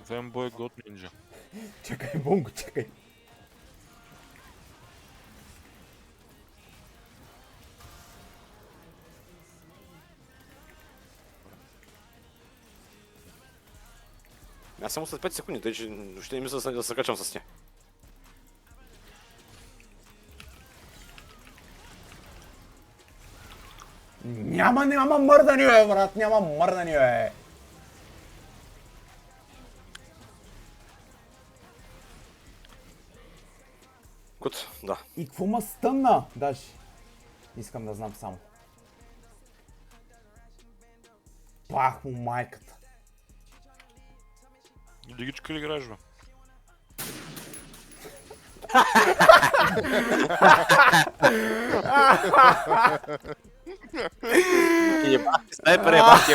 Fanboy God Ninja. Чакай, Бонго, чакай. Аз само след 5 секунди, тъй че въобще не мисля да се качвам с нея. Няма мърдани, бе, брат, няма мърдани, бе. Кут, да. И какво ма стъмна, даже? Искам да знам само. Бах му майката. Лигичка ли играеш, бе? Ебах ти снайпер, ебах ти.